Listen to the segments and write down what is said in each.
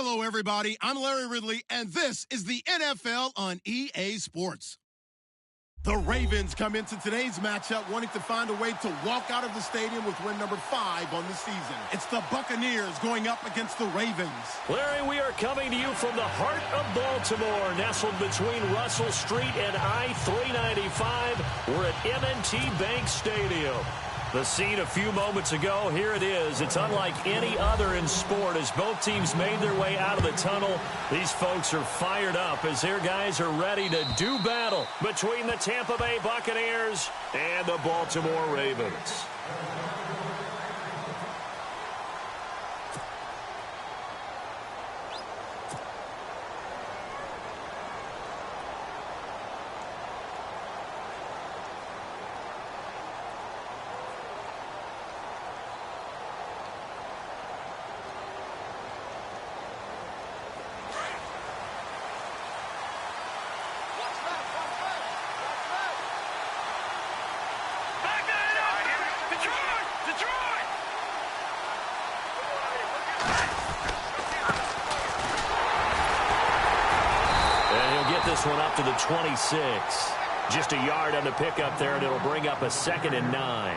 Hello, everybody. I'm Larry Ridley, and this is the NFL on EA Sports. The Ravens come into today's matchup wanting to find a way to walk out of the stadium with win number 5 on the season. It's the Buccaneers going up against the Ravens. Larry, we are coming to you from the heart of Baltimore, nestled between Russell Street and I-395. We're at M&T Bank Stadium. The scene a few moments ago, here it is. It's unlike any other in sport as both teams made their way out of the tunnel. These folks are fired up as their guys are ready to do battle between the Tampa Bay Buccaneers and the Baltimore Ravens. This one up to the 26. Just a yard on the pickup there, and it'll bring up a 2nd and 9.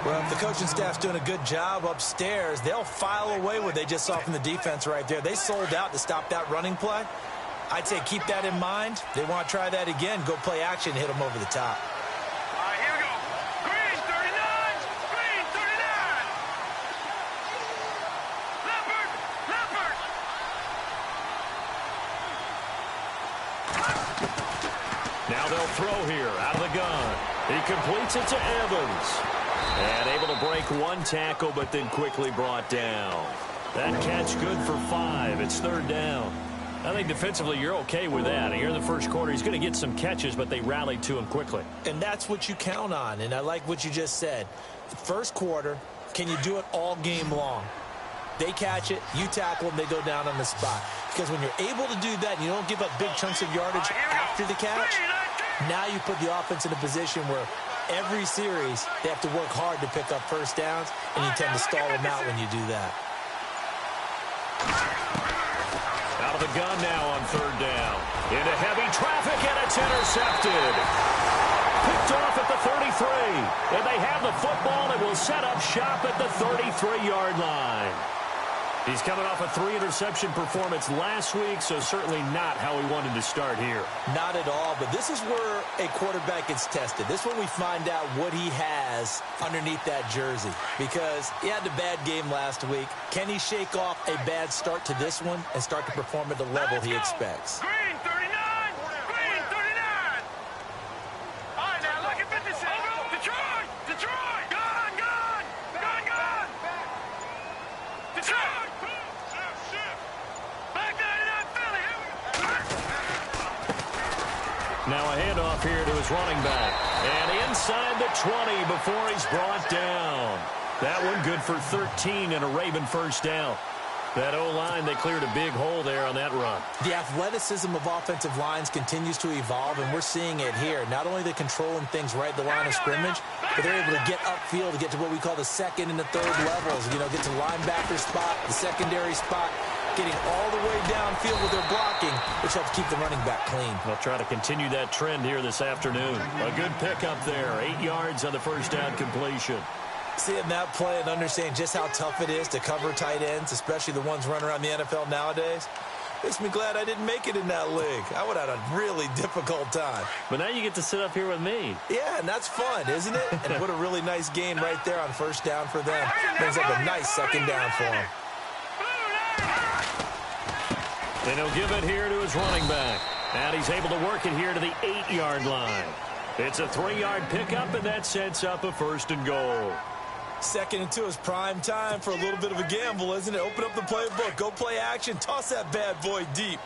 Well, if the coaching staff's doing a good job upstairs, they'll file away what they just saw from the defense right there. They sold out to stop that running play. I'd say keep that in mind. They want to try that again. Go play action, hit them over the top. All right, here we go. Green 39. Green 39. Leopard. Leopard. Now they'll throw here out of the gun. He completes it to Evans. And able to break one tackle, but then quickly brought down. That catch good for 5. It's 3rd down. I think defensively you're okay with that. Here in the first quarter, he's going to get some catches, but they rallied to him quickly. And that's what you count on, and I like what you just said. First quarter, can you do it all game long? They catch it, you tackle them, they go down on the spot. Because when you're able to do that and you don't give up big chunks of yardage after the catch, now you put the offense in a position where every series they have to work hard to pick up first downs, and you tend to stall them out when you do that. Out of the gun now on 3rd down. Into heavy traffic, and it's intercepted. Picked off at the 33. And they have the football and will set up shop at the 33-yard line. He's coming off a 3-interception performance last week, so certainly not how he wanted to start here. Not at all, but this is where a quarterback gets tested. This is when we find out what he has underneath that jersey, because he had a bad game last week. Can he shake off a bad start to this one and start to perform at the level he expects? Green 39. Green 39. All right, now look at 56. Detroit. Detroit. Gone. Gone. Gone. Gone. Detroit. Now a handoff here to his running back. And inside the 20 before he's brought down. That one good for 13 and a Raven first down. That O-line, they cleared a big hole there on that run. The athleticism of offensive lines continues to evolve, and we're seeing it here. Not only are they controlling things right at the line of scrimmage, but they're able to get upfield to get to what we call the 2nd and the 3rd levels. You know, get to linebacker spot, the secondary spot, getting all the way downfield with their blocking, which helps keep the running back clean. They'll try to continue that trend here this afternoon. A good pickup there, 8 yards on the first down completion. Seeing that play and understanding just how tough it is to cover tight ends, especially the ones running around the NFL nowadays, makes me glad I didn't make it in that league. I would have had a really difficult time. But now you get to sit up here with me. Yeah, and that's fun, isn't it? And what a really nice game right there on first down for them. Brings up a nice 2nd down for them. And he'll give it here to his running back. And he's able to work it here to the 8-yard line. It's a 3-yard pickup, and that sets up a 1st and goal. 2nd and 2 is prime time for a little bit of a gamble, isn't it? Open up the playbook, go play action, toss that bad boy deep.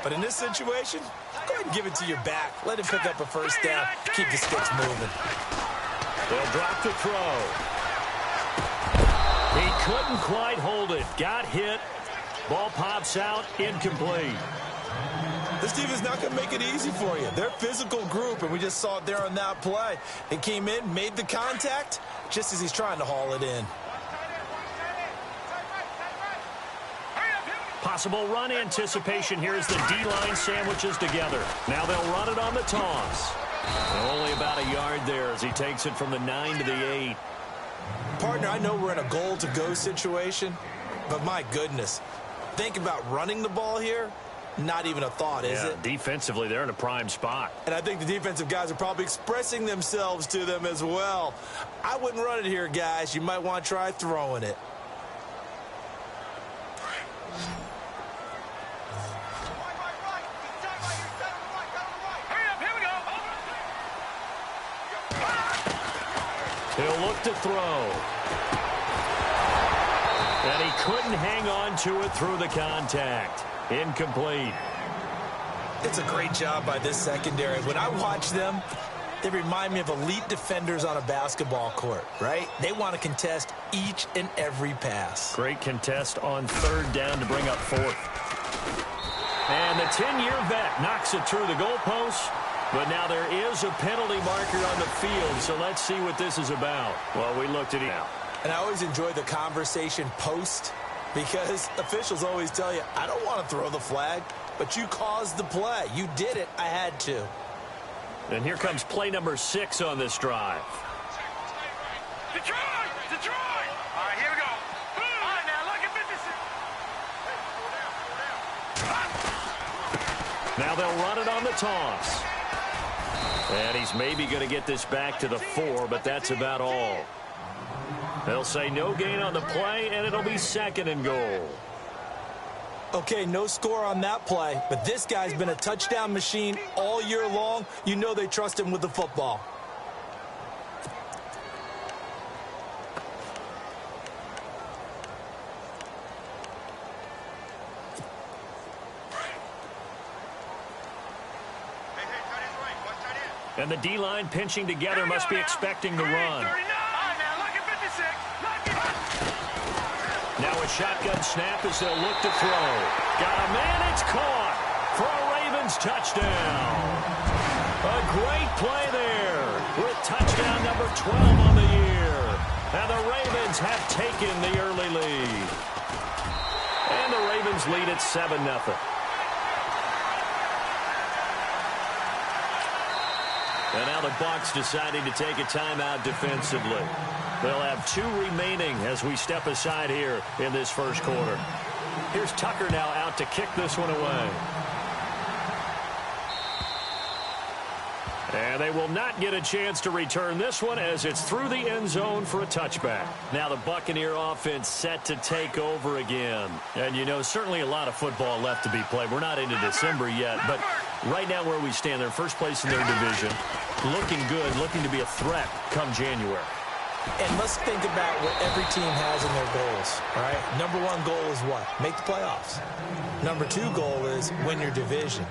But in this situation, go ahead and give it to your back. Let him pick up a first down, keep the sticks moving. They'll drop the throw. He couldn't quite hold it. Got hit. Ball pops out, incomplete. This team is not going to make it easy for you. They're a physical group, and we just saw it there on that play. He came in, made the contact, just as he's trying to haul it in. Possible run anticipation here as the D-line sandwiches together. Now they'll run it on the toss. Only about a yard there as he takes it from the 9 to the 8. Partner, I know we're in a goal-to-go situation, but my goodness, think about running the ball here. Not even a thought, is it? Defensively, they're in a prime spot. And I think the defensive guys are probably expressing themselves to them as well. I wouldn't run it here, guys. You might want to try throwing it. He'll look to throw. And he couldn't hang on to it through the contact. Incomplete. It's a great job by this secondary. When I watch them, they remind me of elite defenders on a basketball court, right? They want to contest each and every pass. Great contest on third down to bring up fourth. And the 10-year vet knocks it through the goalpost. But now there is a penalty marker on the field, so let's see what this is about. Well, we looked at it now. And I always enjoy the conversation post because officials always tell you, I don't want to throw the flag, but you caused the play. You did it. I had to. And here comes play number 6 on this drive. Detroit! Detroit! All right, here we go. All right, now, look at 56. Now they'll run it on the toss. And he's maybe going to get this back to the 4, but that's about all. They'll say no gain on the play, and it'll be 2nd and goal. Okay, no score on that play, but this guy's been a touchdown machine all year long. You know they trust him with the football. And the D-line pinching together must be expecting the run. Now a shotgun snap as they'll look to throw. Got a man, it's caught for a Ravens touchdown. A great play there with touchdown number 12 on the year. And the Ravens have taken the early lead. And the Ravens lead at 7-0. And now the Bucs deciding to take a timeout defensively. They'll have 2 remaining as we step aside here in this first quarter. Here's Tucker now out to kick this one away. And they will not get a chance to return this one as it's through the end zone for a touchback. Now the Buccaneer offense set to take over again. And, you know, certainly a lot of football left to be played. We're not into December yet, but right now where we stand, they're first place in their division. Looking good, looking to be a threat come January. And let's think about what every team has in their goals, all right? Number 1 goal is what? Make the playoffs. Number 2 goal is win your division.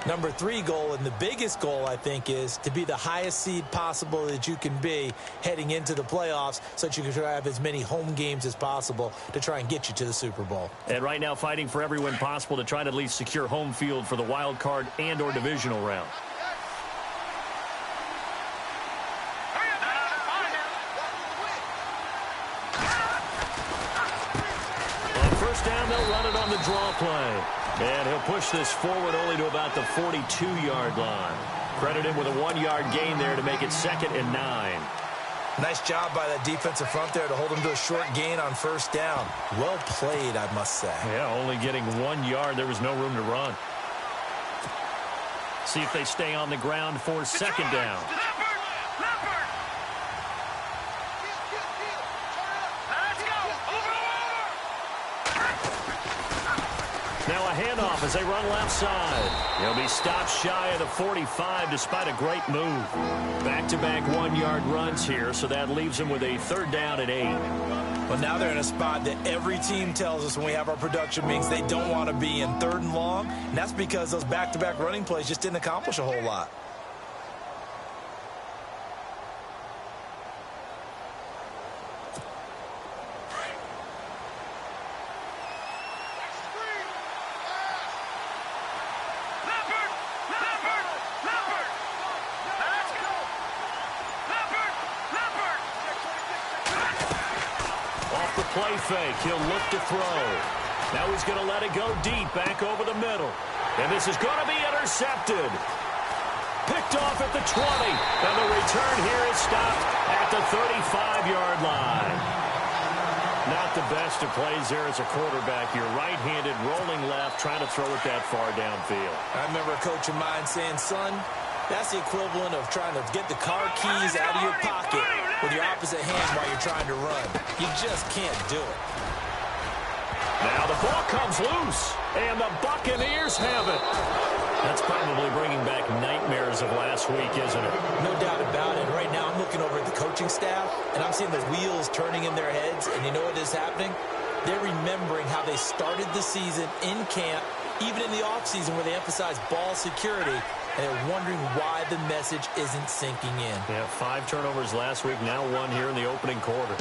Number 3 goal, and the biggest goal, I think, is to be the highest seed possible that you can be heading into the playoffs so that you can try to have as many home games as possible to try and get you to the Super Bowl. And right now fighting for every win possible to try to at least secure home field for the wild card and or divisional round. Down, they'll run it on the draw play. And he'll push this forward only to about the 42-yard line. Credit him with a 1-yard gain there to make it 2nd and 9. Nice job by that defensive front there to hold him to a short gain on first down. Well played, I must say. Yeah, only getting 1 yard. There was no room to run. See if they stay on the ground for 2nd down. Now a handoff as they run left side. He'll be stopped shy of the 45 despite a great move. Back-to-back 1-yard runs here, so that leaves them with a 3rd down and 8. Well, now they're in a spot that every team tells us when we have our production meetings they don't want to be in 3rd and long, and that's because those back-to-back running plays just didn't accomplish a whole lot. Play fake. He'll look to throw. Now he's going to let it go deep back over the middle. And this is going to be intercepted. Picked off at the 20. And the return here is stopped at the 35-yard line. Not the best of plays there as a quarterback. You're right-handed, rolling left, trying to throw it that far downfield. I remember a coach of mine saying, son, that's the equivalent of trying to get the car keys out of your pocket with your opposite hand while you're trying to run. You just can't do it. Now the ball comes loose, and the Buccaneers have it. That's probably bringing back nightmares of last week, isn't it? No doubt about it. Right now I'm looking over at the coaching staff, and I'm seeing the wheels turning in their heads, and you know what is happening? They're remembering how they started the season in camp, even in the offseason where they emphasized ball security, and they're wondering why the message isn't sinking in. Yeah, 5 turnovers last week, now 1 here in the opening quarter.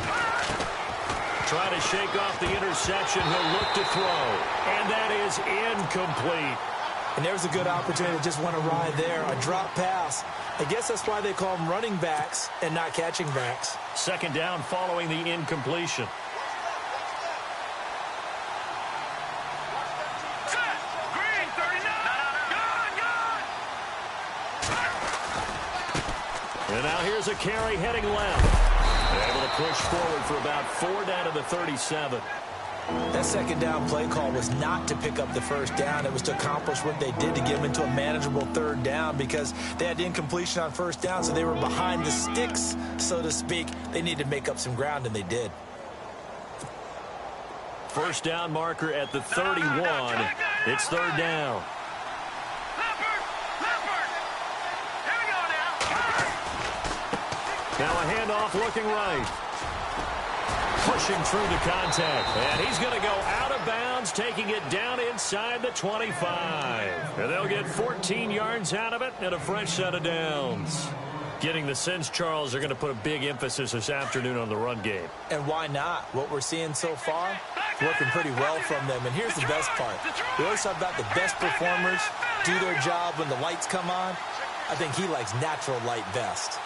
Trying to shake off the interception. He'll look to throw, and that is incomplete. And there's a good opportunity to just want to ride there. A drop pass. I guess that's why they call them running backs and not catching backs. Second down following the incompletion. Set. Green, 39. Gone. And now here's a carry heading left. Able to push forward for about 4 down to the 37. That second down play call was not to pick up the first down. It was to accomplish what they did to get them into a manageable third down because they had incompletion on first down, so they were behind the sticks, so to speak. They needed to make up some ground, and they did. First down marker at the 31. It's third down. Leopard. Here we go now. Now a handoff looking right. Pushing through the contact. And he's going to go out of bounds, taking it down inside the 25. And they'll get 14 yards out of it and a fresh set of downs. Getting the sense, Charles, are going to put a big emphasis this afternoon on the run game. And why not? What we're seeing so far, working pretty well from them. And here's the best part. We always talk about the best performers do their job when the lights come on. I think he likes natural light best.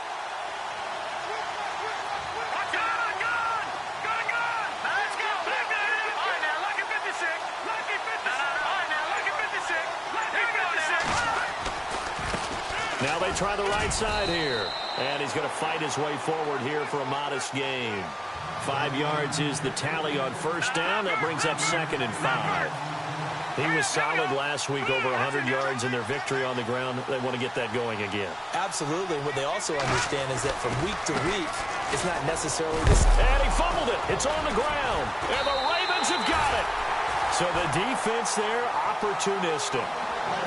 Now they try the right side here. And he's going to fight his way forward here for a modest gain. 5 yards is the tally on first down. That brings up 2nd and 5. He was solid last week, over 100 yards in their victory on the ground. They want to get that going again. Absolutely. What they also understand is that from week to week, it's not necessarily the same. And he fumbled it. It's on the ground. And the Ravens have got it. So the defense there, opportunistic.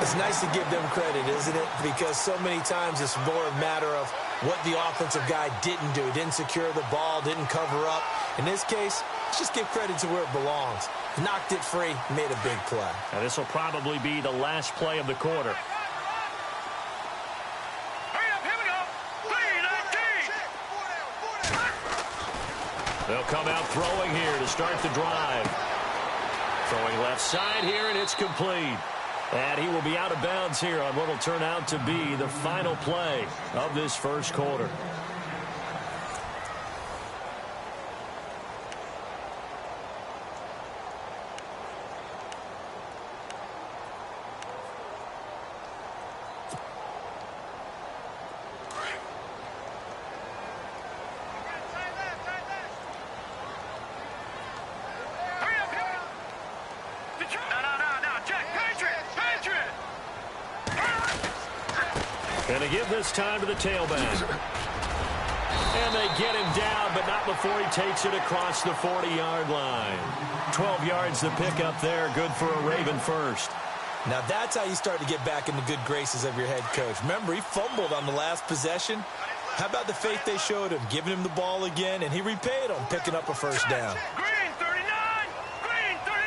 It's nice to give them credit, isn't it? Because so many times it's more a matter of what the offensive guy didn't do. Didn't secure the ball, didn't cover up. In this case, let's just give credit to where it belongs. Knocked it free, made a big play. And this will probably be the last play of the quarter. Hurry up, here we go. 3-19. They'll come out throwing here to start the drive. Throwing left side here, and it's complete. And he will be out of bounds here on what will turn out to be the final play of this first quarter. And they give this time to the tailback. And they get him down, but not before he takes it across the 40-yard line. 12 yards to pick up there. Good for a Raven first. Now that's how you start to get back in the good graces of your head coach. Remember, he fumbled on the last possession. How about the faith they showed him, giving him the ball again, and he repaid them, picking up a first down. Green, 39. Green, 39.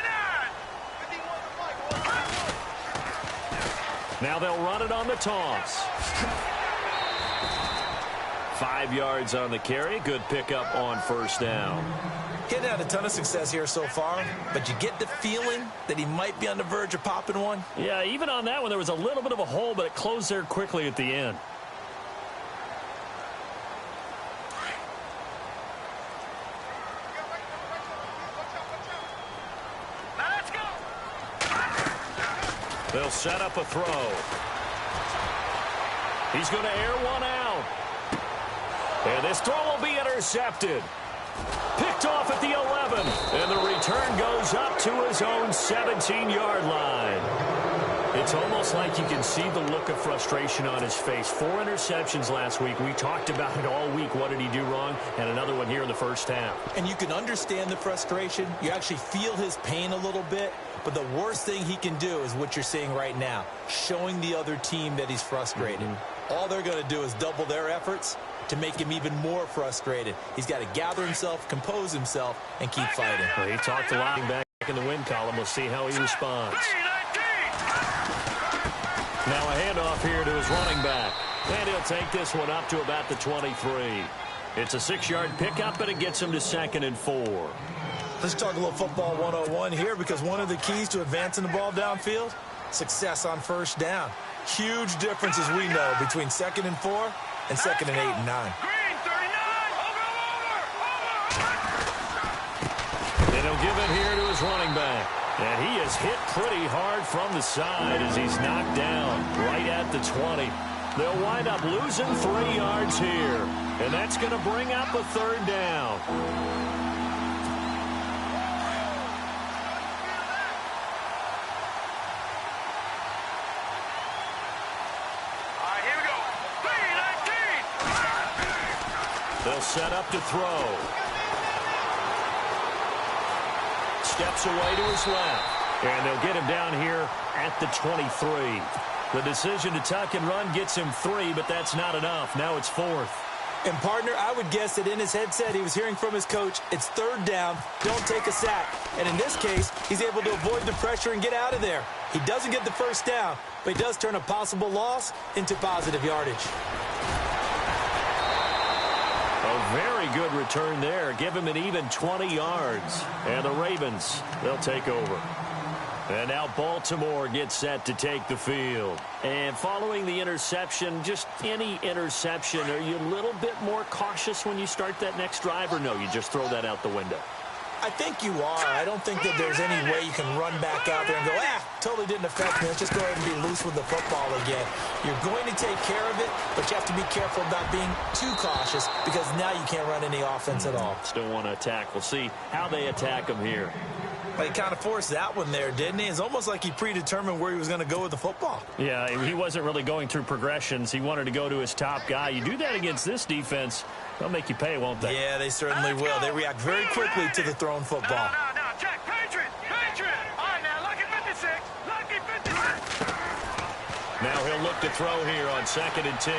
Now they'll run it on the toss. 5 yards on the carry. Good pickup on first down. He hadn't had a ton of success here so far, but you get the feeling that he might be on the verge of popping one. Yeah, even on that one, there was a little bit of a hole, but it closed there quickly at the end. Let's go. They'll set up a throw. He's going to air one out. And this throw will be intercepted. Picked off at the 11. to his own 17-yard line. It's almost like you can see the look of frustration on his face. 4 interceptions last week. We talked about it all week. What did he do wrong? And another one here in the first half. And you can understand the frustration. You actually feel his pain a little bit. But the worst thing he can do is what you're seeing right now, showing the other team that he's frustrated. All they're going to do is double their efforts to make him even more frustrated. He's got to gather himself, compose himself, and keep fighting. Well, he talked a lot back in the win column. We'll see how he responds. Now a handoff here to his running back. And he'll take this one up to about the 23. It's a 6-yard pickup, and it gets him to 2nd and 4. Let's talk a little football 101 here, because one of the keys to advancing the ball downfield, success on first down. Huge difference, as we know, between 2nd and 4 and 2nd and 8 and 9. And he'll give it here to his running back. And he is hit pretty hard from the side as he's knocked down right at the 20. They'll wind up losing 3 yards here. And that's going to bring up a 3rd down. All right, here we go. 3-19. They'll set up to throw. Steps away to his left. And they'll get him down here at the 23. The decision to tuck and run gets him 3, but that's not enough. Now it's 4th. And, partner, I would guess that in his headset he was hearing from his coach, it's 3rd down, don't take a sack. And in this case, he's able to avoid the pressure and get out of there. He doesn't get the first down, but he does turn a possible loss into positive yardage. A very good return there. Give him an even 20 yards. And the Ravens, they'll take over. And now Baltimore gets set to take the field. And following the interception, just any interception, are you a little bit more cautious when you start that next drive, or no, you just throw that out the window? I think you are. I don't think that there's any way you can run back out there and go, totally didn't affect me. Let's just go ahead and be loose with the football again. You're going to take care of it, but you have to be careful about being too cautious, because now you can't run any offense at all. Still want to attack. We'll see how they attack him here. But he kind of forced that one there, didn't he? It's almost like he predetermined where he was going to go with the football. Yeah, he wasn't really going through progressions. He wanted to go to his top guy. You do that against this defense, they'll make you pay, won't they? Yeah, they certainly will. They react very quickly to the thrown football. Now, check. Patriot. All right, now, lucky 56. Lucky 56. Now he'll look to throw here on 2nd and 10.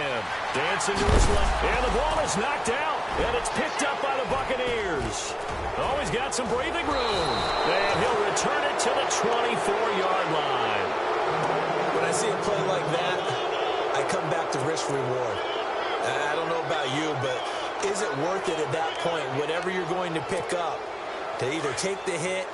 Dancing to his left. And the ball is knocked out. And it's picked up by the Buccaneers. Oh, he's got some breathing room. And he'll return it to the 24-yard line. When I see a play like that, I come back to risk-reward. I don't know about you, but is it worth it at that point, whatever you're going to pick up, to either take the hit,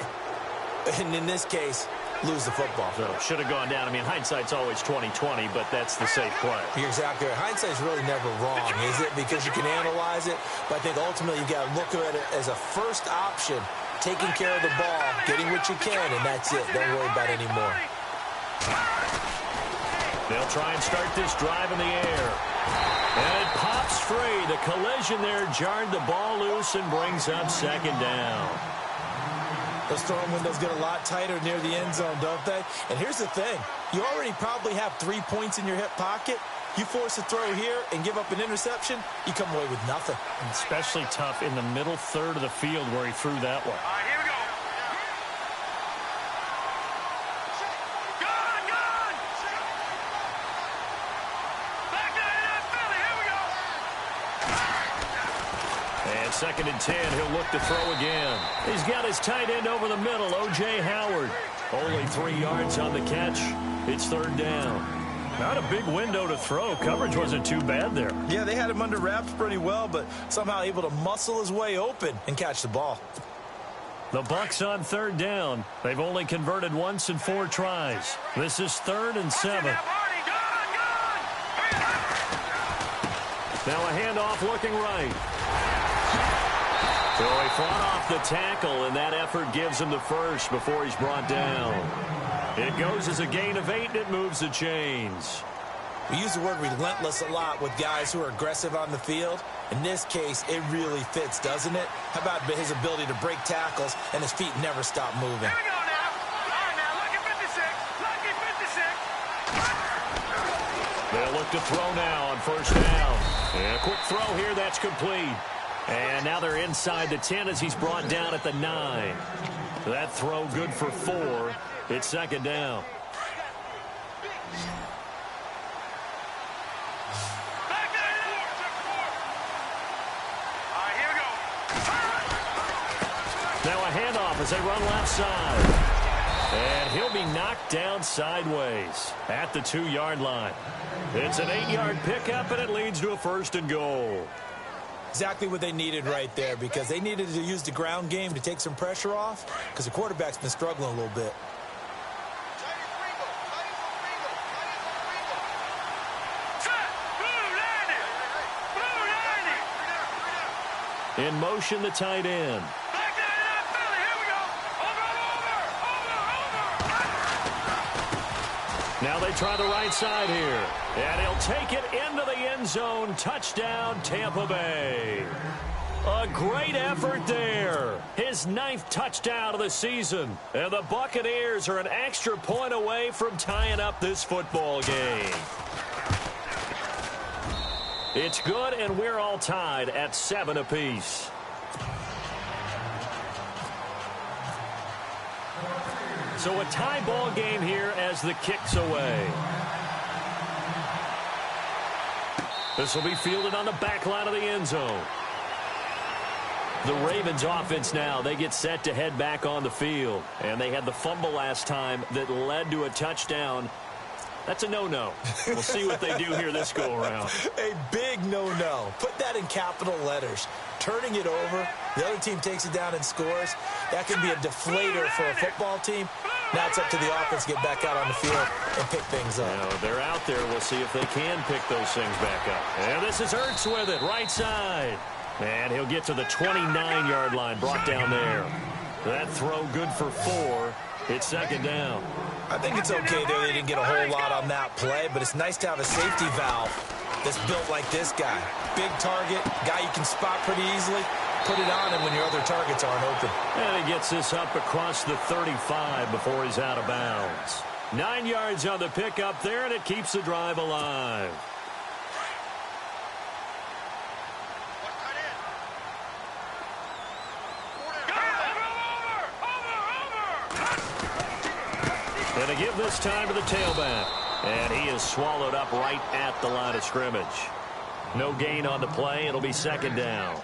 and in this case, lose the football? So should have gone down. I mean, hindsight's always 20/20, but that's the safe play. You're exactly right. Hindsight's really never wrong, is it? Because you can analyze it, but I think ultimately you got to look at it as a first option, taking care of the ball, getting what you can, and that's it. Don't worry about it anymore. They'll try and start this drive in the air. And it pops free. The collision there jarred the ball loose and brings up 2nd down. Those throwing windows get a lot tighter near the end zone, don't they? And here's the thing. You already probably have 3 points in your hip pocket. You force a throw here and give up an interception, you come away with nothing. Especially tough in the middle third of the field where he threw that one. All right, here we go. Gone! Back to Philly, here we go. And 2nd and 10, he'll look to throw again. He's got his tight end over the middle, O.J. Howard. Only 3 yards on the catch. It's 3rd down. Not a big window to throw. Coverage wasn't too bad there. Yeah, they had him under wraps pretty well, but somehow able to muscle his way open and catch the ball. The Bucs on 3rd down. They've only converted once in 4 tries. This is 3rd and 7. Now a handoff looking right. So he fought off the tackle, and that effort gives him the first before he's brought down. It goes as a gain of 8, and it moves the chains. We use the word relentless a lot with guys who are aggressive on the field. In this case, it really fits, doesn't it? How about his ability to break tackles and his feet never stop moving? Here we go now. All right, now, lucky 56. Lucky 56. They'll look to throw now on first down. And a quick throw here, that's complete. And now they're inside the 10 as he's brought down at the 9. That throw good for 4. It's second down. Now a handoff as they run left side. And he'll be knocked down sideways at the 2-yard line. It's an 8-yard pickup, and it leads to a first and goal. Exactly what they needed right there, because they needed to use the ground game to take some pressure off, because the quarterback's been struggling a little bit. In motion, the tight end. Now they try the right side here. And he'll take it into the end zone. Touchdown, Tampa Bay. A great effort there. His 9th touchdown of the season. And the Buccaneers are an extra point away from tying up this football game. It's good, and we're all tied at 7 apiece. So a tie ball game here as the kick's away. This will be fielded on the back line of the end zone. The Ravens offense now, they get set to head back on the field. And they had the fumble last time that led to a touchdown. That's a no-no. We'll see what they do here this go-around. A big no-no. Put that in capital letters. Turning it over, the other team takes it down and scores. That can be a deflator for a football team. Now it's up to the offense to get back out on the field and pick things up. Now, they're out there. We'll see if they can pick those things back up. And this is Ertz with it, right side. And he'll get to the 29-yard line, brought down there. That throw good for 4. It's second down. I think it's okay there. They didn't get a whole lot on that play, but it's nice to have a safety valve that's built like this guy. Big target, guy you can spot pretty easily. Put it on him when your other targets aren't open. And he gets this up across the 35 before he's out of bounds. 9 yards on the pickup there, and it keeps the drive alive. And to give this time to the tailback. And he is swallowed up right at the line of scrimmage. No gain on the play. It'll be second down.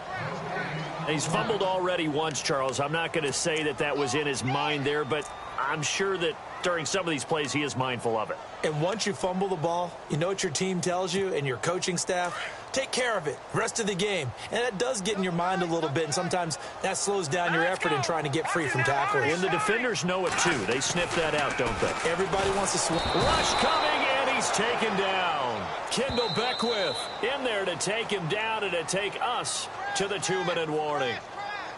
He's fumbled already once, Charles. I'm not going to say that that was in his mind there, but I'm sure that during some of these plays he is mindful of it. And once you fumble the ball, you know what your team tells you and your coaching staff? Take care of it. Rest of the game. And that does get in your mind a little bit, and sometimes that slows down your effort in trying to get free from tacklers. And the defenders know it, too. They sniff that out, don't they? Everybody wants to swing. Rush coming, and he's taken down. Kendall Beckwith in there to take him down and to take us to the 2-minute warning.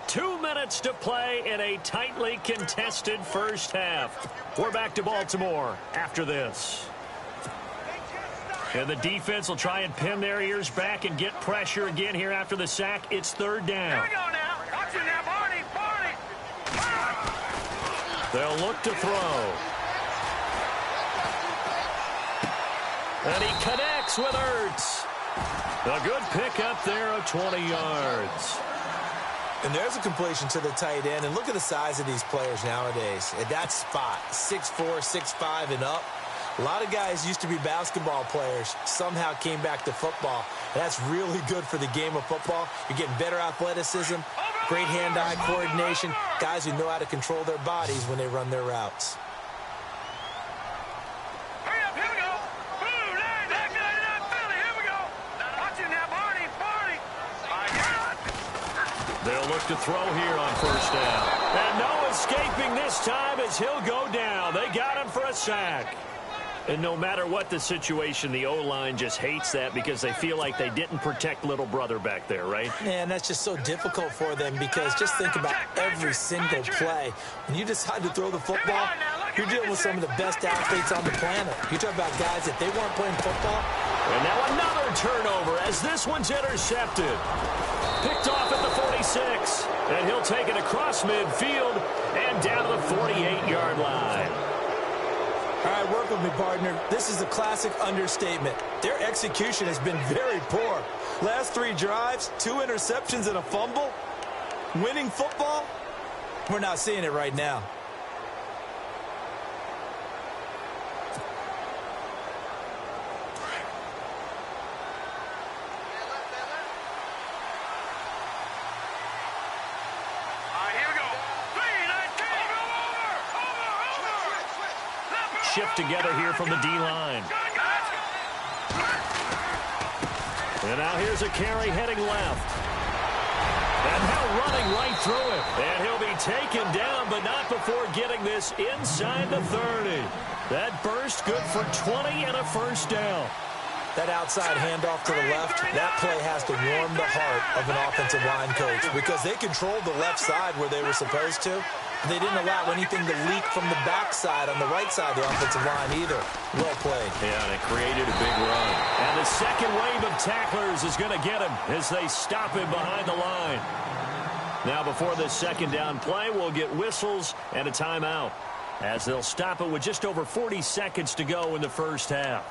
2 minutes to play in a tightly contested first half. We're back to Baltimore after this. And the defense will try and pin their ears back and get pressure again here after the sack. It's third down. Here we go now. Watch it now, Barney. They'll look to throw. And he connects with Ertz. A good pickup there of 20 yards. And there's a completion to the tight end. And look at the size of these players nowadays. At that spot, 6'4", 6'5", and up. A lot of guys used to be basketball players, somehow came back to football. And that's really good for the game of football. You're getting better athleticism, great hand-eye coordination, guys who know how to control their bodies when they run their routes. Hurry up, here we go. Boom, back to that Philly, here we go. Watch it now, Barney. They'll look to throw here on first down. And no escaping this time as he'll go down. They got him for a sack. And no matter what the situation, the O-line just hates that because they feel like they didn't protect little brother back there, right? Man, that's just so difficult for them because just think about every single play. When you decide to throw the football, You're dealing with some of the best athletes on the planet. You talk about guys, if they weren't playing football. And now another turnover as this one's intercepted. Picked off at the 46. And he'll take it across midfield and down to the 48-yard line. All right, work with me, partner. This is a classic understatement. Their execution has been very poor. Last 3 drives, 2 interceptions and a fumble. Winning football? We're not seeing it right now. Shift together here from the D-line. And now here's a carry heading left. And now running right through it. And he'll be taken down, but not before getting this inside the 30. That burst good for 20 and a first down. That outside handoff to the left, that play has to warm the heart of an offensive line coach because they controlled the left side where they were supposed to. They didn't allow anything to leak from the backside on the right side of the offensive line either. Well played. Yeah, and it created a big run. And the second wave of tacklers is going to get him as they stop him behind the line. Now before this second down play, we'll get whistles and a timeout as they'll stop it with just over 40 seconds to go in the first half.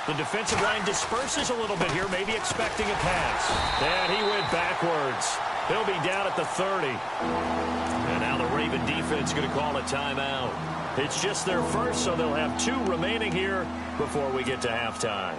The defensive line disperses a little bit here, maybe expecting a pass. And he went backwards. He'll be down at the 30. And now the Raven defense is going to call a timeout. It's just their first, so they'll have 2 remaining here before we get to halftime.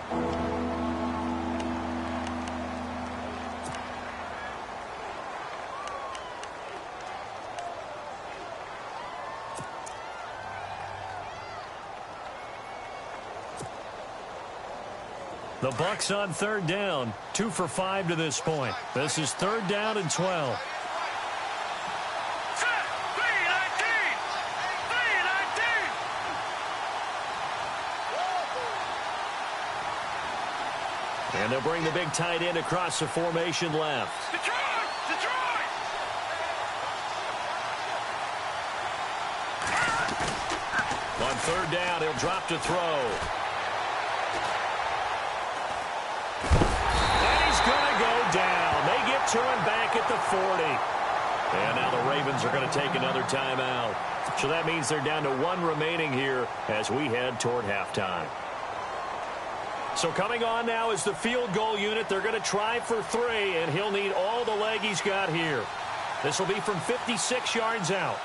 The Bucs on third down, 2 for 5 to this point. This is third down and 12. And they'll bring the big tight end across the formation left. Detroit! On third down, he'll drop to throw. Down. They get to him back at the 40. And now the Ravens are going to take another timeout. So that means they're down to 1 remaining here as we head toward halftime. So coming on now is the field goal unit. They're going to try for 3, and he'll need all the leg he's got here. This will be from 56 yards out.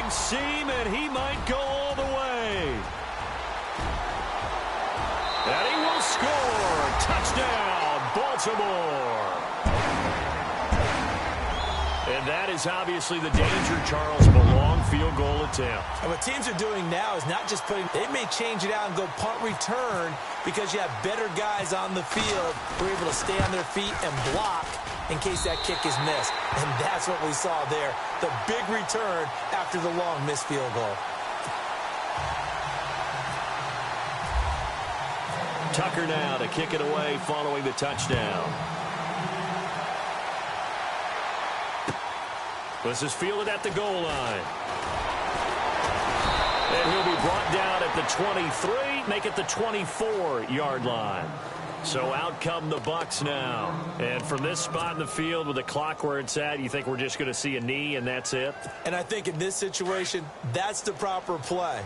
Seam, and he might go all the way. And he will score. Touchdown, Baltimore. And that is obviously the danger, Charles, of a long field goal attempt. And what teams are doing now is not just putting, they may change it out and go punt return because you have better guys on the field who are able to stay on their feet and block in case that kick is missed. And that's what we saw there. The big return after the long missed field goal. Tucker now to kick it away following the touchdown. This is fielded at the goal line. And he'll be brought down at the 23, make it the 24-yard line. So out come the Bucs now. And from this spot in the field with the clock where it's at, you think we're just going to see a knee and that's it? And I think in this situation, that's the proper play.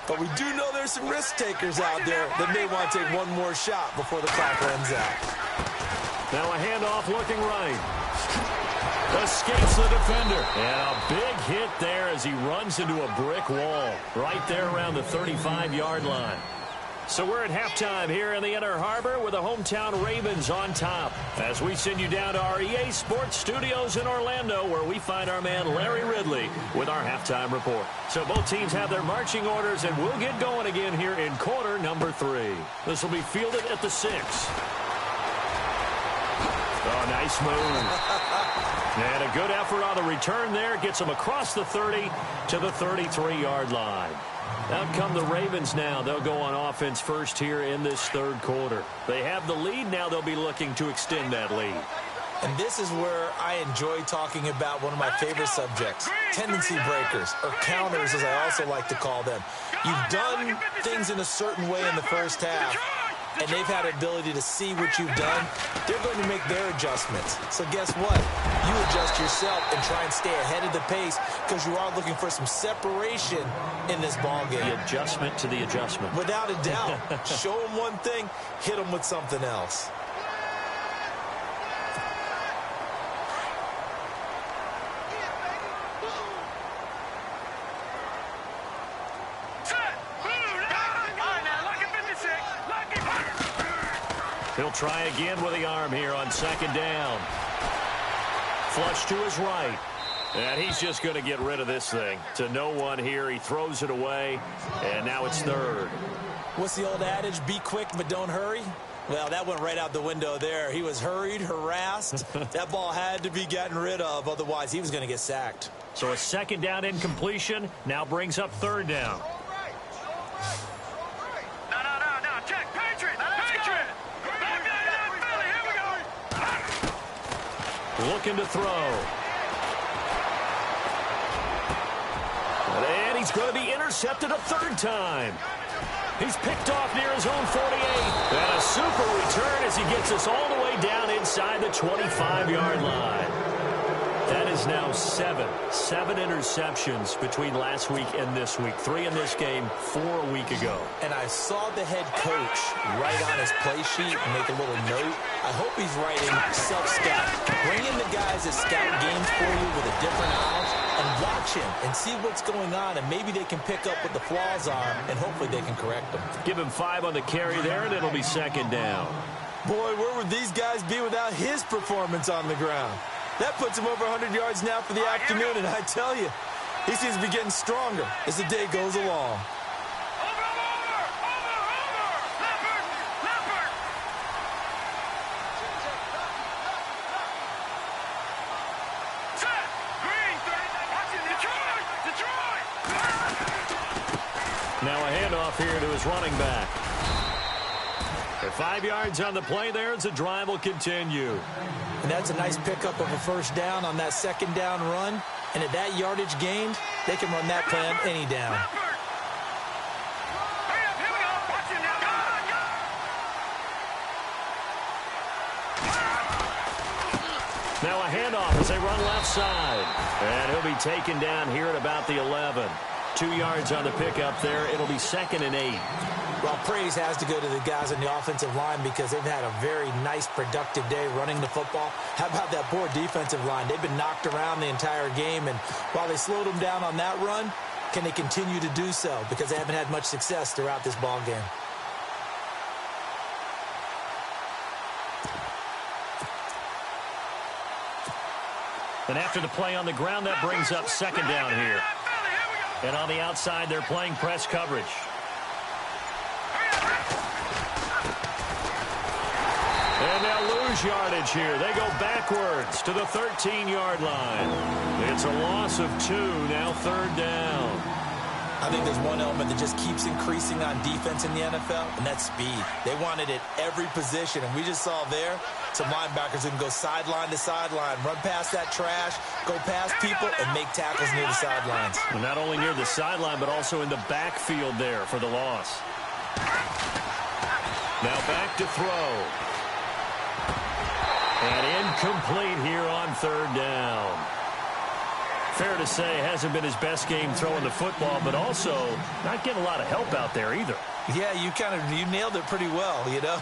But we do know there's some risk takers out there that may want to take one more shot before the clock runs out. Now a handoff looking right. Escapes the defender. And a big hit there as he runs into a brick wall right there around the 35-yard line. So we're at halftime here in the Inner Harbor with the hometown Ravens on top as we send you down to our EA Sports Studios in Orlando where we find our man Larry Ridley with our halftime report. So both teams have their marching orders and we'll get going again here in quarter number 3. This will be fielded at the 6. Oh, nice move. And a good effort on the return there. Gets him across the 30 to the 33-yard line. Out come the Ravens now. They'll go on offense first here in this third quarter. They have the lead. Now they'll be looking to extend that lead. And this is where I enjoy talking about one of my favorite subjects, tendency breakers, or counters as I also like to call them. You've done things in a certain way in the first half, and they've had an ability to see what you've done. They're going to make their adjustments. So guess what? You adjust yourself and try and stay ahead of the pace because you are looking for some separation in this ball game. The adjustment to the adjustment. Without a doubt. Show them one thing, hit them with something else. He'll try again with the arm here on second down. Flush to his right. And he's just going to get rid of this thing. To no one here. He throws it away. And now it's third. What's the old adage? Be quick, but don't hurry. Well, that went right out the window there. He was hurried, harassed. That ball had to be gotten rid of. Otherwise, he was going to get sacked. So a second down incompletion now brings up third down. Looking to throw. And he's going to be intercepted a third time. He's picked off near his own 48. And a super return as he gets us all the way down inside the 25-yard line. That is now seven interceptions between last week and this week. 3 in this game, 4 a week ago. And I saw the head coach write on his play sheet and make a little note. I hope he's writing self-scout. Bring in the guys that scout games for you with a different eye and watch him and see what's going on, and maybe they can pick up what the flaws are, and hopefully they can correct them. Give him 5 on the carry there, and it'll be second down. Boy, where would these guys be without his performance on the ground? That puts him over 100 yards now for the afternoon, and I tell you, he seems to be getting stronger as the day goes along. Now a handoff here to his running back. At 5 yards on the play there as the drive will continue. And that's a nice pickup of a first down on that second down run. And at that yardage gained, they can run that play on any down. Now a handoff as they run left side. And he'll be taken down here at about the 11. 2 yards on the pickup there. It'll be 2nd and 8. Well, praise has to go to the guys on the offensive line because they've had a very nice, productive day running the football. How about that poor defensive line? They've been knocked around the entire game, and while they slowed them down on that run, can they continue to do so? Because they haven't had much success throughout this ball game. And after the play on the ground, that brings up second down here. And on the outside, they're playing press coverage. And they'll lose yardage here. They go backwards to the 13-yard line. It's a loss of 2, now third down. I think there's one element that just keeps increasing on defense in the NFL, and that's speed. They want it at every position, and we just saw there some linebackers who can go sideline to sideline, run past that trash, go past people, and make tackles near the sidelines. Well, not only near the sideline, but also in the backfield there for the loss. Now back to throw. And incomplete here on third down. Fair to say, hasn't been his best game throwing the football, but also not getting a lot of help out there either. Yeah, you nailed it pretty well, you know.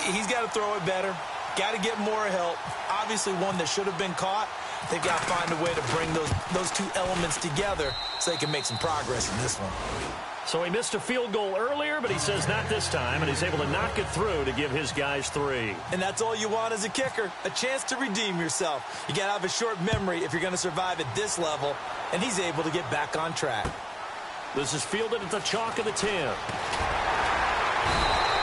He's got to throw it better. Got to get more help. Obviously one that should have been caught. They've got to find a way to bring those two elements together so they can make some progress in this one. So he missed a field goal earlier, but he says not this time, and he's able to knock it through to give his guys 3. And that's all you want as a kicker, a chance to redeem yourself. You got to have a short memory if you're going to survive at this level, and he's able to get back on track. This is fielded at the chalk of the 10.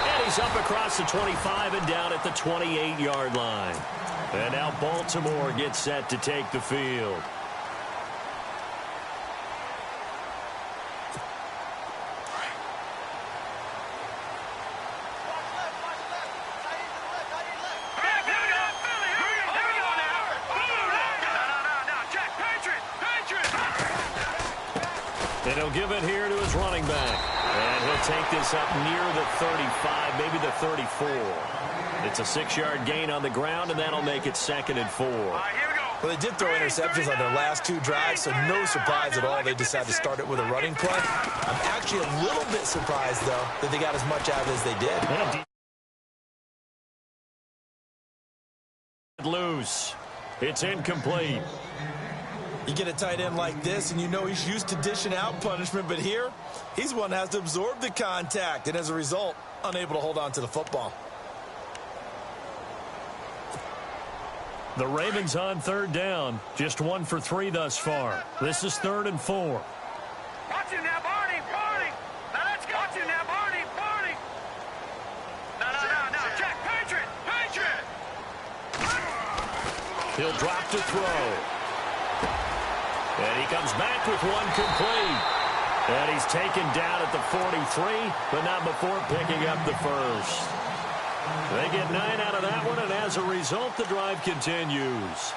And he's up across the 25 and down at the 28-yard line. And now Baltimore gets set to take the field. And he'll give it here to his running back. And he'll take this up near the 35, maybe the 34. It's a 6-yard gain on the ground, and that'll make it 2nd and 4. Well, they did throw interceptions on their last 2 drives, so no surprise at all they decided to start it with a running play. I'm actually a little bit surprised, though, that they got as much out of it as they did. Loose. It's incomplete. You get a tight end like this, and you know he's used to dishing out punishment, but here, he's one that has to absorb the contact, and as a result, unable to hold on to the football. The Ravens on 3rd down. Just 1 for 3 thus far. This is 3rd and 4. Watch him now, Barney. Barney. Now let's go. Watch him now, Barney. Barney. No. Jack, Patriot. He'll drop to throw. And he comes back with one complete. And he's taken down at the 43, but not before picking up the first. They get 9 out of that one, and as a result, the drive continues.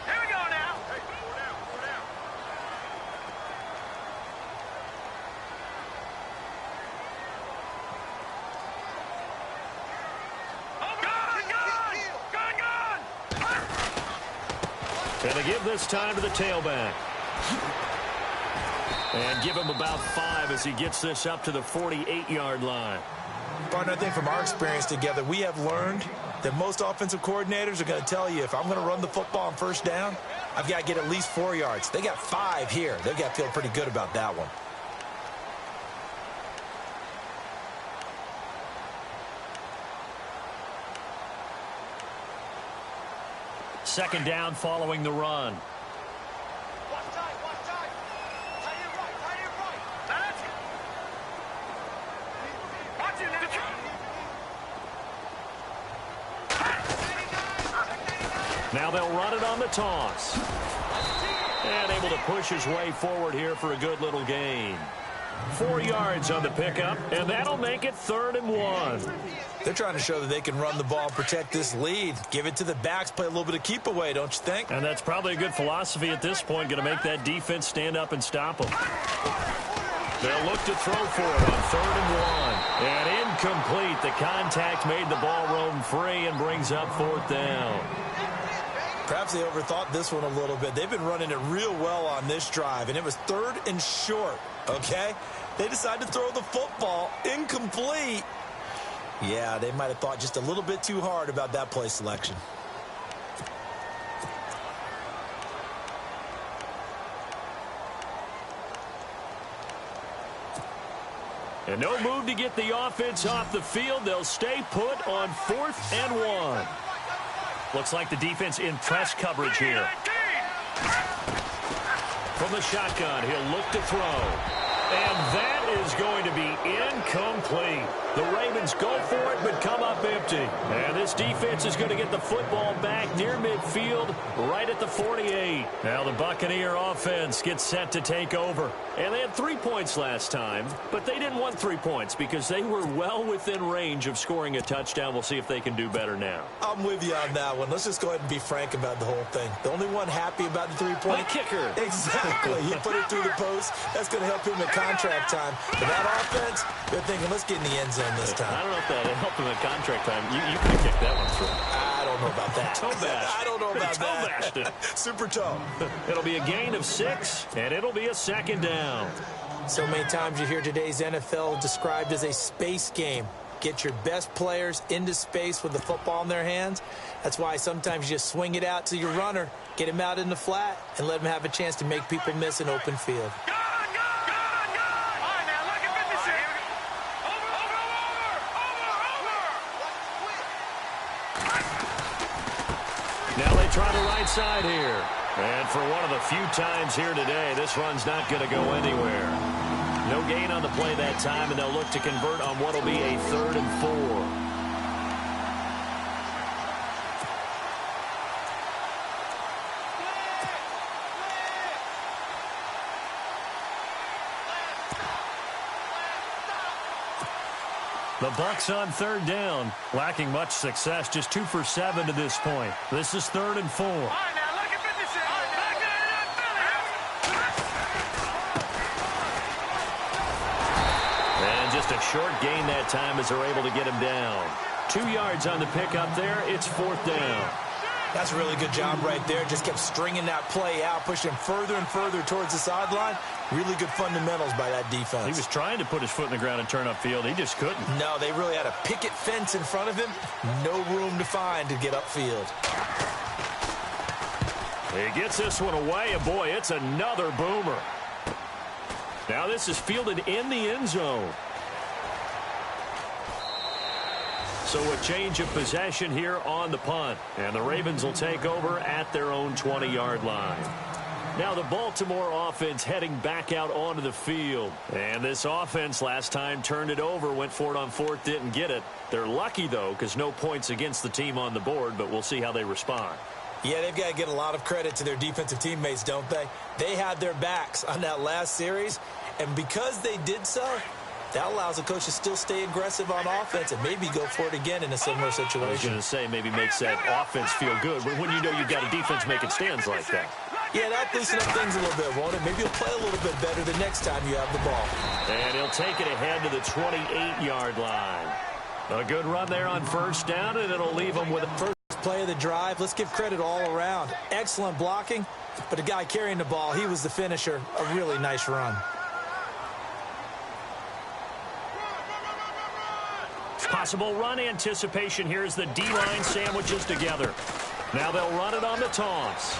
Here we go now. And they give this time to the tailback. And give him about 5 as he gets this up to the 48-yard line. Partner, I think from our experience together, we have learned that most offensive coordinators are going to tell you, if I'm going to run the football on 1st down, I've got to get at least 4 yards. They got 5 here. They've got to feel pretty good about that one. Second down following the run. Watch time. Tight end right. Now let's go. Watch him now. Now they'll run it on the toss. And able to push his way forward here for a good little gain. 4 yards on the pickup, and that'll make it 3rd and 1. They're trying to show that they can run the ball and protect this lead. Give it to the backs, play a little bit of keep away, don't you think? And that's probably a good philosophy at this point, going to make that defense stand up and stop them. They'll look to throw for it on 3rd and 1. And incomplete. The contact made the ball roam free and brings up 4th down. Perhaps they overthought this one a little bit. They've been running it real well on this drive, and it was 3rd and short, okay? They decided to throw the football incomplete. Yeah, they might have thought just a little bit too hard about that play selection. And no move to get the offense off the field. They'll stay put on 4th and 1. Looks like the defense in press coverage here. From the shotgun, he'll look to throw. And that is going to be incomplete. The Ravens go for it, but come up empty. And this defense is going to get the football back near midfield, right at the 48. Now the Buccaneer offense gets set to take over. And they had 3 points last time, but they didn't want 3 points because they were well within range of scoring a touchdown. We'll see if they can do better now. I'm with you on that one. Let's just go ahead and be frank about the whole thing. The only one happy about the 3-point kicker. Exactly. He put it through the post. That's going to help him at contract time. But that offense, they're thinking, let's get in the end zone this time. I don't know if that helped them at contract time. You could have kicked that one through. I don't know about that. Toe bash. I don't know about Toe bashed it. Super toe. It'll be a gain of 6, and it'll be a 2nd down. So many times you hear today's NFL described as a space game. Get your best players into space with the football in their hands. That's why sometimes you just swing it out to your runner, get him out in the flat, and let him have a chance to make people miss an open field. Now they try the right side here. And for one of the few times here today, this run's not going to go anywhere. No gain on the play that time, and they'll look to convert on what will be a 3rd and 4. The Bucs on 3rd down, lacking much success, just 2 for 7 to this point. This is 3rd and 4. And just a short gain that time as they're able to get him down. 2 yards on the pickup there. It's 4th down. That's a really good job right there. Just kept stringing that play out, pushing him further and further towards the sideline. Really good fundamentals by that defense. He was trying to put his foot in the ground and turn upfield. He just couldn't. No, they really had a picket fence in front of him. No room to find to get upfield. He gets this one away, and boy, it's another boomer. Now this is fielded in the end zone. So a change of possession here on the punt. And the Ravens will take over at their own 20-yard line. Now the Baltimore offense heading back out onto the field. And this offense last time turned it over, went for it on 4th, didn't get it. They're lucky, though, because no points against the team on the board, but we'll see how they respond. Yeah, they've got to get a lot of credit to their defensive teammates, don't they? They had their backs on that last series, and because they did so, that allows the coach to still stay aggressive on offense and maybe go for it again in a similar situation. I was going to say maybe makes that offense feel good, but when you know you've got a defense making stands like that. Yeah, that'll loosen up things a little bit, won't it? Maybe you'll play a little bit better the next time you have the ball. And he'll take it ahead to the 28-yard line. A good run there on 1st down, and it'll leave him with a first play of the drive. Let's give credit all around. Excellent blocking, but the guy carrying the ball, he was the finisher. A really nice run. Possible run anticipation here as the D-line sandwiches together. Now they'll run it on the toss.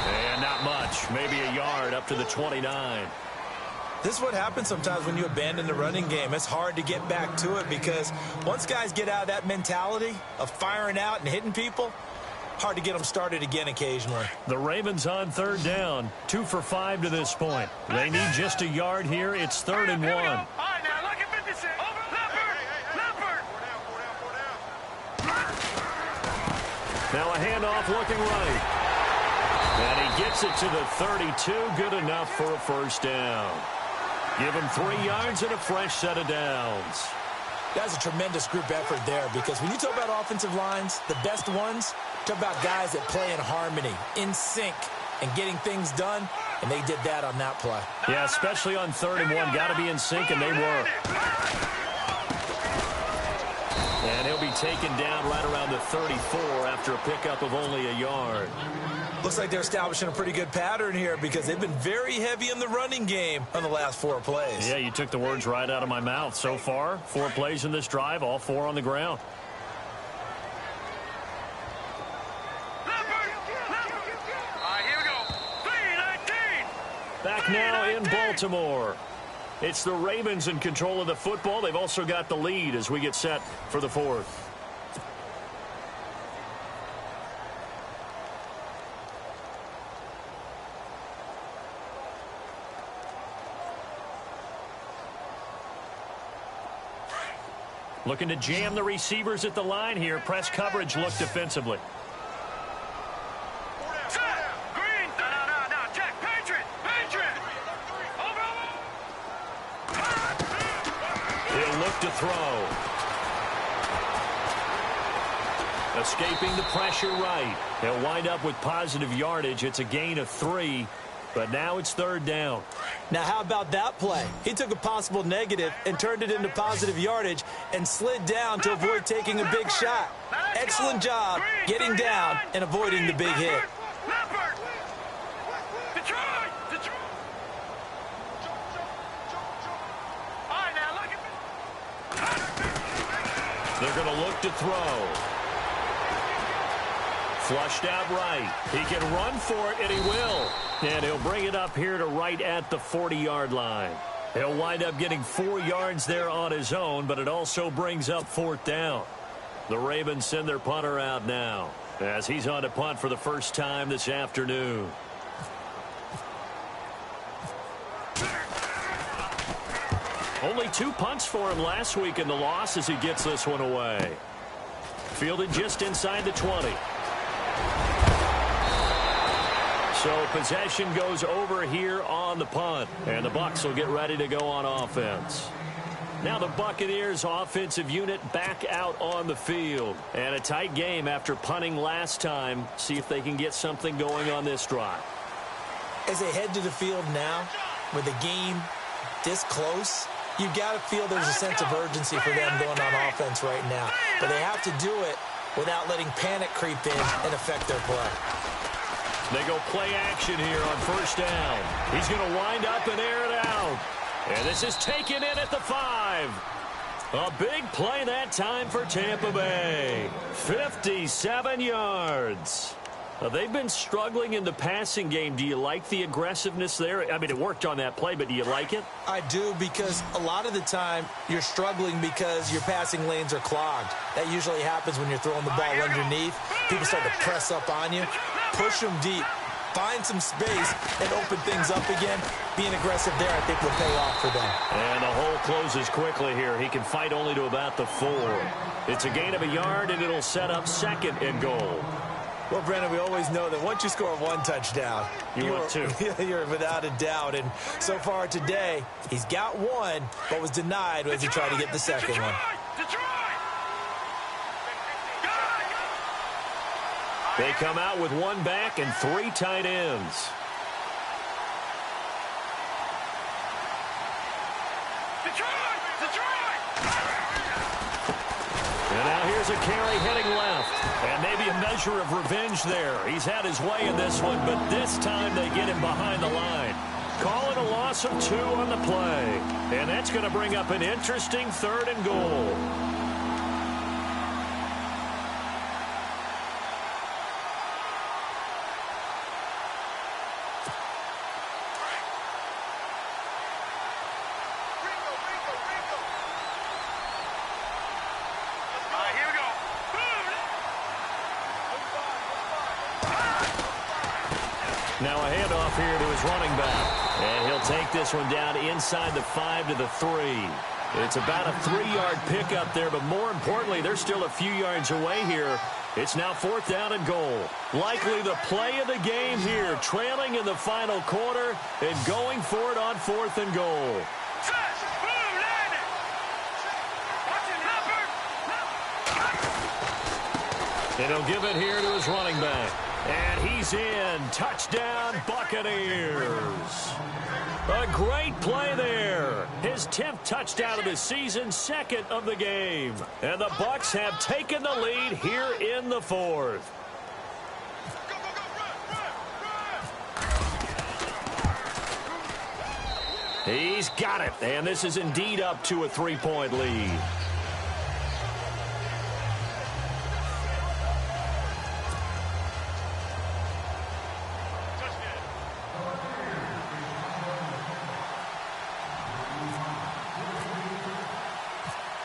And not much, maybe a yard up to the 29. This is what happens sometimes when you abandon the running game. It's hard to get back to it because once guys get out of that mentality of firing out and hitting people, hard to get them started again occasionally. The Ravens on 3rd down, 2 for 5 to this point. They need just a yard here. It's 3rd and 1. Now a handoff looking right. And he gets it to the 32. Good enough for a 1st down. Give him 3 yards and a fresh set of downs. That's a tremendous group effort there because when you talk about offensive lines, the best ones, talk about guys that play in harmony, in sync, and getting things done, and they did that on that play. Yeah, especially on 3rd and 1. Got to be in sync, and they were. And he'll be taken down right around the 34 after a pickup of only a yard. Looks like they're establishing a pretty good pattern here because they've been very heavy in the running game on the last 4 plays. Yeah, you took the words right out of my mouth. So far, 4 plays in this drive, all 4 on the ground. Here we go. 3-19. Back now in Baltimore. It's the Ravens in control of the football. They've also got the lead as we get set for the 4th. Looking to jam the receivers at the line here. Press coverage look defensively. Green. No. Jack. Patriot. He'll look to throw. Escaping the pressure right. He'll wind up with positive yardage. It's a gain of 3, but now it's 3rd down. Now, how about that play? He took a possible negative and turned it into positive yardage and slid down to avoid taking a big shot. Excellent job getting down and avoiding the big hit. They're going to look to throw. Flushed out right. He can run for it, and he will. And he'll bring it up here to right at the 40-yard line. He'll wind up getting 4 yards there on his own, but it also brings up 4th down. The Ravens send their punter out now as he's on to punt for the first time this afternoon. Only 2 punts for him last week in the loss as he gets this one away. Fielded just inside the 20. So possession goes over here on the punt, and the Bucs will get ready to go on offense. Now the Buccaneers offensive unit back out on the field. And a tight game after punting last time. See if they can get something going on this drive. As they head to the field now, with the game this close, you've got to feel there's a sense of urgency for them going on offense right now. But they have to do it without letting panic creep in and affect their play. They go play action here on first down. He's going to wind up and air it out. And this is taken in at the 5. A big play that time for Tampa Bay. 57 yards. They've been struggling in the passing game. Do you like the aggressiveness there? I mean, it worked on that play, but do you like it? I do, because a lot of the time you're struggling because your passing lanes are clogged. That usually happens when you're throwing the ball underneath. People start to press up on you. Push them deep. Find some space and open things up again. Being aggressive there, I think, will pay off for them. And the hole closes quickly here. He can fight only to about the 4. It's a gain of a yard, and it'll set up 2nd and goal. Well, Brendan, we always know that once you score 1 touchdown, you're without a doubt. And so far today, he's got 1, but was denied as he tried to get the second one. They come out with 1 back and 3 tight ends. And now here's a carry heading left. And maybe a measure of revenge there. He's had his way in this one, but this time they get him behind the line. Calling a loss of 2 on the play. And that's going to bring up an interesting 3rd and goal. Now a handoff here to his running back. And he'll take this one down inside the 5 to the 3. It's about a 3-yard pickup there, but more importantly, they're still a few yards away here. It's now 4th down and goal. Likely the play of the game here, trailing in the final quarter and going for it on 4th and goal. And he'll give it here to his running back. And he's in. Touchdown, Buccaneers. A great play there. His 10th touchdown of the season, 2nd of the game. And the Bucs have taken the lead here in the 4th. He's got it. And this is indeed up to a 3-point lead.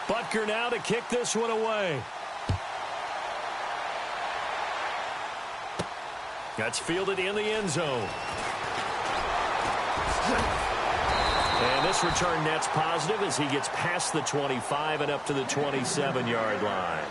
Butker now to kick this one away. That's fielded in the end zone. And this return net's positive as he gets past the 25 and up to the 27-yard line.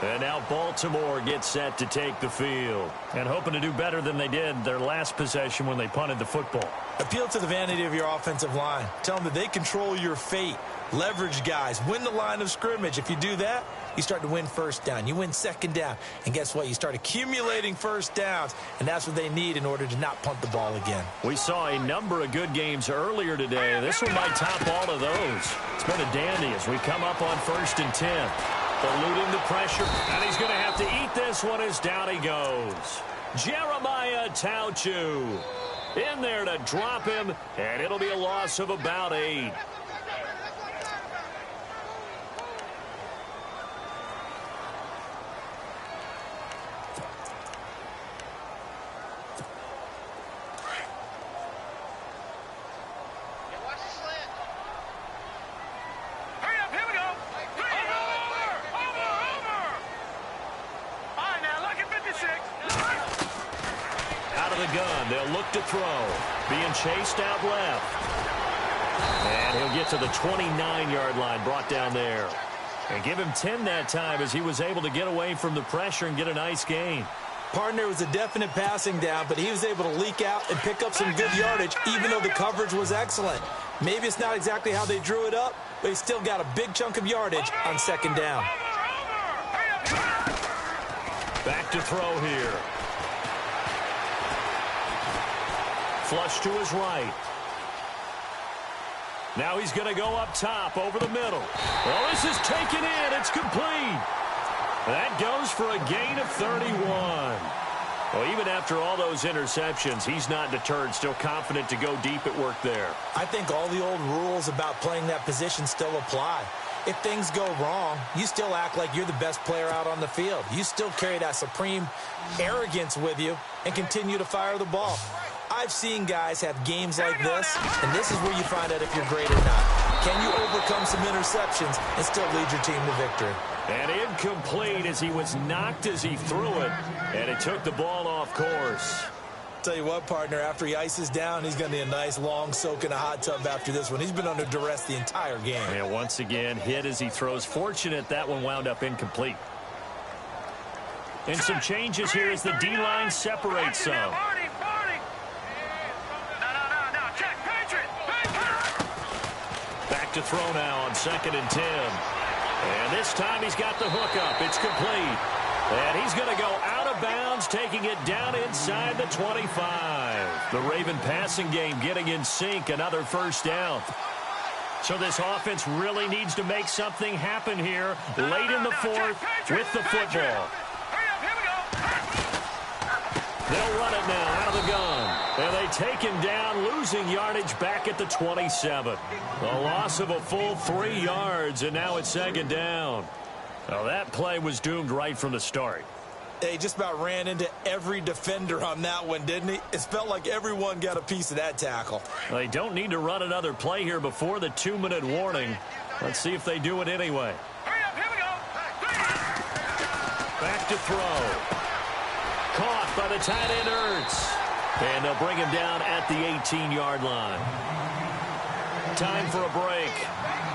And now Baltimore gets set to take the field. And hoping to do better than they did their last possession when they punted the football. Appeal to the vanity of your offensive line. Tell them that they control your fate. Leverage guys. Win the line of scrimmage. If you do that, you start to win first down. You win second down. And guess what? You start accumulating first downs. And that's what they need in order to not punt the ball again. We saw a number of good games earlier today. This one might top all of those. It's been a dandy as we come up on 1st and 10. Eluding the pressure. And he's going to have to eat this one as down he goes. Jeremiah Tauchu in there to drop him. And it'll be a loss of about 8. They'll look to throw. Being chased out left. And he'll get to the 29-yard line, brought down there. And give him 10 that time as he was able to get away from the pressure and get a nice gain. Partner was a definite passing down, but he was able to leak out and pick up some good yardage, even though the coverage was excellent. Maybe it's not exactly how they drew it up, but he still got a big chunk of yardage on second down. Back to throw here. Flush to his right. Now he's going to go up top over the middle. Well, this is taken in. It's complete. That goes for a gain of 31. Well, even after all those interceptions, he's not deterred, still confident to go deep at work there. I think all the old rules about playing that position still apply. If things go wrong, you still act like you're the best player out on the field. You still carry that supreme arrogance with you and continue to fire the ball. I've seen guys have games like this, and this is where you find out if you're great or not. Can you overcome some interceptions and still lead your team to victory? And incomplete as he was knocked as he threw it, and it took the ball off course. Tell you what, partner, after he ices down, he's going to need a nice long soak in a hot tub after this one. He's been under duress the entire game. And once again, hit as he throws. Fortunate that one wound up incomplete. And some changes here as the D-line separates some. Back to throw now on 2nd and 10. And this time he's got the hook up. It's complete. And he's going to go out of bounds, taking it down inside the 25. The Raven passing game getting in sync, another first down. So this offense really needs to make something happen here late in the fourth with the football. They'll run it now out of the gun. And they take him down, losing yardage back at the 27. A loss of a full 3 yards, and now it's 2nd down. Well, that play was doomed right from the start. He just about ran into every defender on that one, didn't he? It felt like everyone got a piece of that tackle. They don't need to run another play here before the 2-minute warning. Let's see if they do it anyway. Back to throw. Caught by the tight end, Ertz. And they'll bring him down at the 18-yard line. Time for a break.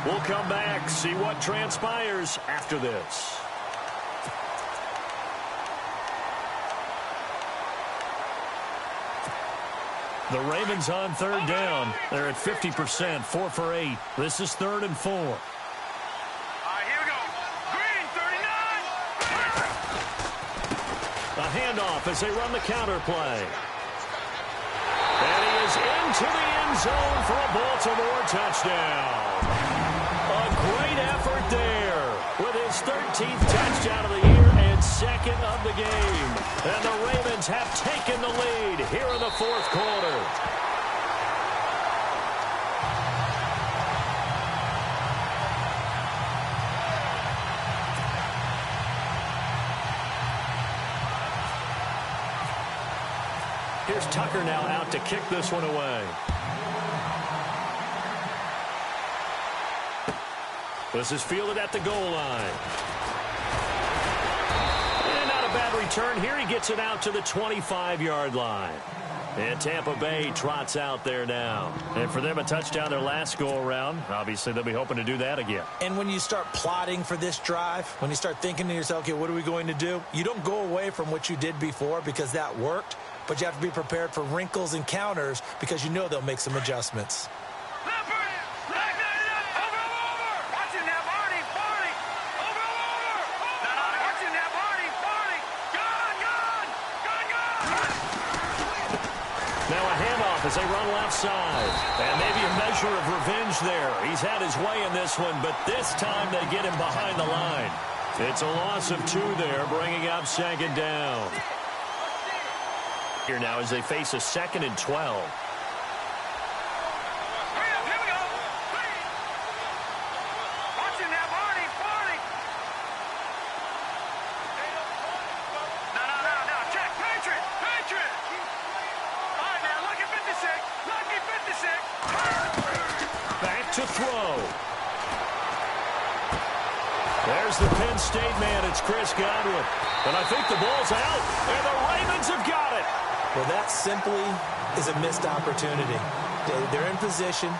We'll come back, see what transpires after this. The Ravens on 3rd down. They're at 50%, 4 for 8. This is 3rd and 4. All right, here we go. Green, 39. A handoff as they run the counter play. And he is into the end zone for a Baltimore touchdown. A great effort there with his 13th touchdown of the year and 2nd of the game. And the Ravens have taken the lead here in the 4th quarter. Here's Tucker now out to kick this one away. This is fielded at the goal line. And not a bad return here. He gets it out to the 25-yard line. And Tampa Bay trots out there now. And for them, a touchdown their last go-around. Obviously, they'll be hoping to do that again. And when you start plotting for this drive, when you start thinking to yourself, okay, what are we going to do? You don't go away from what you did before because that worked, but you have to be prepared for wrinkles and counters because you know they'll make some adjustments. Now a handoff as they run left side. And maybe a measure of revenge there. He's had his way in this one, but this time they get him behind the line. It's a loss of 2 there, bringing up 2nd down. Here now as they face a 2nd and 12. To throw. There's the Penn State man. It's Chris Godwin. And I think the ball's out. And the Ravens have got it. Well, that simply is a missed opportunity. They're in position.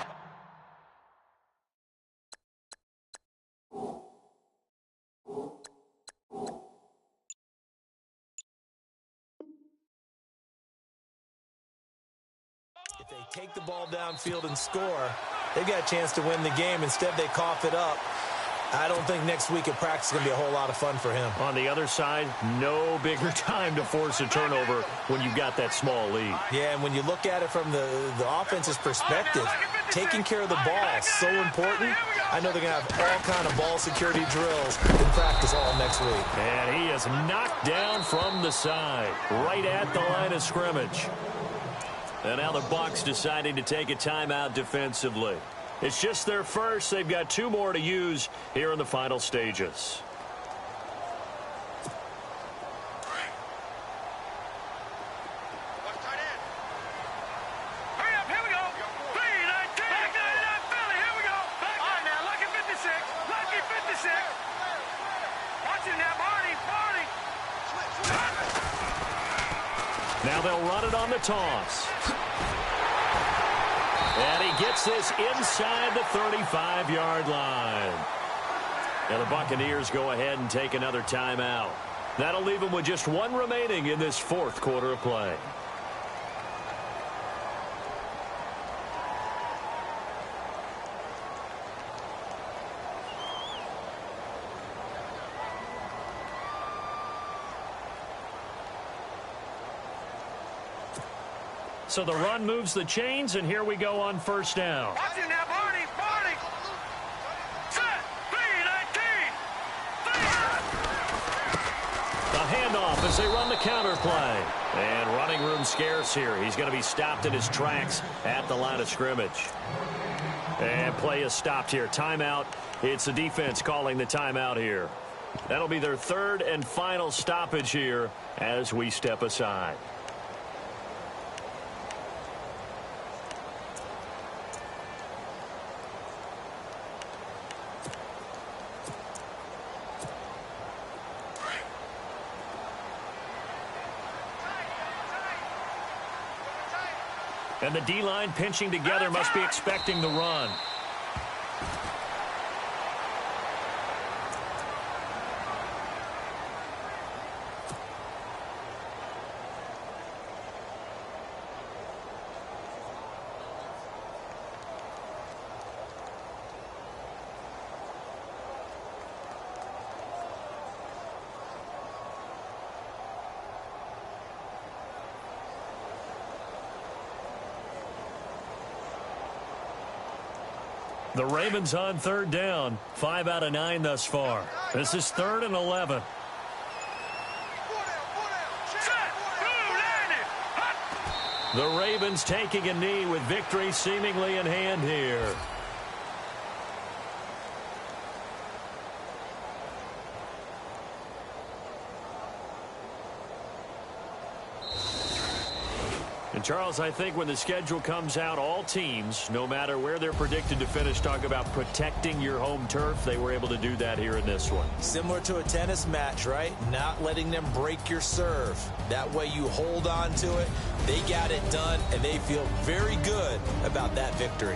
If they take the ball downfield and score, they've got a chance to win the game. Instead, they cough it up. I don't think next week at practice is going to be a whole lot of fun for him. On the other side, no bigger time to force a turnover when you've got that small lead. Yeah, and when you look at it from the offense's perspective, taking care of the ball is so important. I know they're going to have all kind of ball security drills in practice all next week. And he is knocked down from the side, right at the line of scrimmage. And now the Bucs deciding to take a timeout defensively. It's just their first. They've got 2 more to use here in the final stages. Hurry up, here we go. 3-19. Back 99 Philly, here we go. All right, now, lucky 56. Lucky 56. Watch it now, Barney. Now they'll run it on the toss. And he gets this inside the 35-yard line. And the Buccaneers go ahead and take another timeout. That'll leave them with just 1 remaining in this 4th quarter of play. So the run moves the chains, and here we go on 1st down. Watch it now, Barney. Set. 3-19. The handoff as they run the counter play. And running room scarce here. He's going to be stopped in his tracks at the line of scrimmage. And play is stopped here. Timeout. It's the defense calling the timeout here. That'll be their 3rd and final stoppage here as we step aside. And the D-line pinching together, must be expecting the run. The Ravens on 3rd down. 5 out of 9 thus far. This is 3rd and 11. The Ravens taking a knee with victory seemingly in hand here. And, Charles, I think when the schedule comes out, all teams, no matter where they're predicted to finish, talk about protecting your home turf. They were able to do that here in this one. Similar to a tennis match, right? Not letting them break your serve. That way you hold on to it. They got it done, and they feel very good about that victory.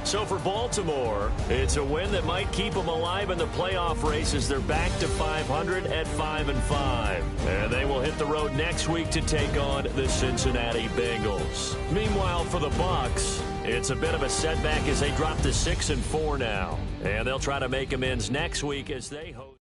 So for Baltimore, it's a win that might keep them alive in the playoff race as they're back to 500 at 5-5. And they will hit the road next week to take on the Cincinnati Bengals. Meanwhile, for the Bucs, it's a bit of a setback as they drop to 6-4 now. And they'll try to make amends next week as they host.